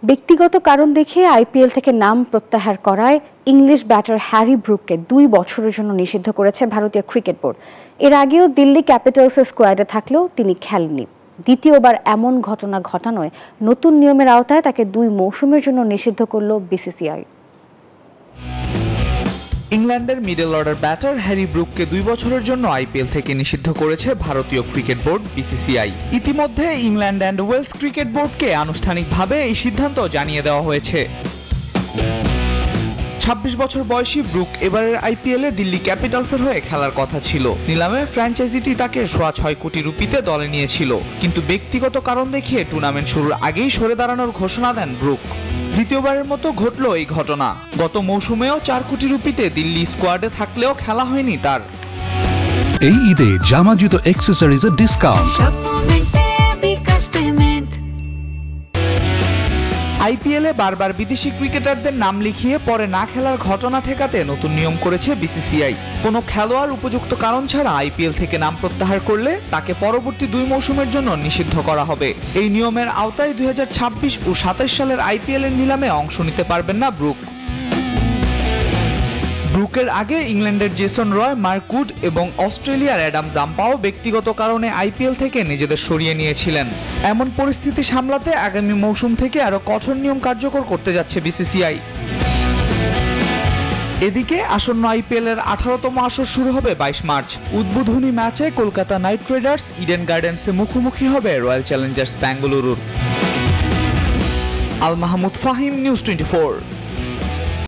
ব্যক্তিগত কারণ দেখিয়ে আইপিএল থেকে নাম প্রত্যাহার করায় ইংলিশ ব্যাটার হ্যারি ব্রুককে 2 বছরের জন্য নিষিদ্ধ করেছে ভারতীয় ক্রিকেট বোর্ড। এর আগেও দিল্লি ক্যাপিটালসের স্কোয়াডে থাকলেও তিনি খেলেননি। দ্বিতীয়বার এমন ঘটনা ঘটানোয় নতুন নিয়মের আওতায় তাকে 2 মৌসুমের জন্য নিষিদ্ধ করল বিসিসিআই। ইংল্যান্ডের মিডল অর্ডার ব্যাটার হ্যারি ব্রুককে 2 বছরের জন্য আইপিএল থেকে নিষিদ্ধ করেছে ভারতীয় ক্রিকেট বোর্ড বিসিসিআই। ইতিমধ্যে ইংল্যান্ড অ্যান্ড ওয়েলস ক্রিকেট বোর্ডকে আনুষ্ঠানিকভাবে এই সিদ্ধান্ত জানিয়ে দেওয়া হয়েছে। 26 বছর বয়সী ব্রুক এবারের আইপিএলে দিল্লি ক্যাপিটালসের হয়ে খেলার কথা ছিল। নিলামে ফ্র্যাঞ্চাইজিটি তাকে 6.25 কোটি রুপিতে দলে নিয়েছিল, কিন্তু ব্যক্তিগত কারণ দেখিয়ে টুর্নামেন্ট শুরুর আগেই সরে দাঁড়ানোর ঘোষণা দেন ব্রুক। দ্বিতীয়বারের মতো ঘটল এই ঘটনা। গত মৌসুমেও 4 কোটি রুপিতে দিল্লি স্কোয়াডে থাকলেও খেলা হয়নি তার। এই ঈদে জামা জুতো অ্যাকসেসরিজের ডিসকাউন্ট। আইপিএলে বারবার বিদেশি ক্রিকেটারদের নাম লিখিয়ে পরে না খেলার ঘটনা ঠেকাতে নতুন নিয়ম করেছে বিসিসিআই। কোনো খেলোয়াড় উপযুক্ত কারণ ছাড়া আইপিএল থেকে নাম প্রত্যাহার করলে তাকে পরবর্তী 2 মৌসুমের জন্য নিষিদ্ধ করা হবে। এই নিয়মের আওতায় 2026 ও 27 সালের আইপিএলের নিলামে অংশ নিতে পারবেন না ব্রুক। ব্রুকের আগে ইংল্যান্ডের জেসন রয়, মার্ক উড এবং অস্ট্রেলিয়ার অ্যাডাম জাম্পাও ব্যক্তিগত কারণে আইপিএল থেকে নিজেদের সরিয়ে নিয়েছিলেন। এমন পরিস্থিতি সামলাতে আগামী মৌসুম থেকে আরও কঠোর নিয়ম কার্যকর করতে যাচ্ছে বিসিসিআই। এদিকে আসন্ন আইপিএলের 18তম আসর শুরু হবে 22 মার্চ। উদ্বোধনী ম্যাচে কলকাতা নাইট রাইডার্স ইডেন গার্ডেন্সে মুখোমুখি হবে রয়্যাল চ্যালেঞ্জার্স বেঙ্গালুরুর। আল মাহমুদ ফাহিম, নিউজ 24।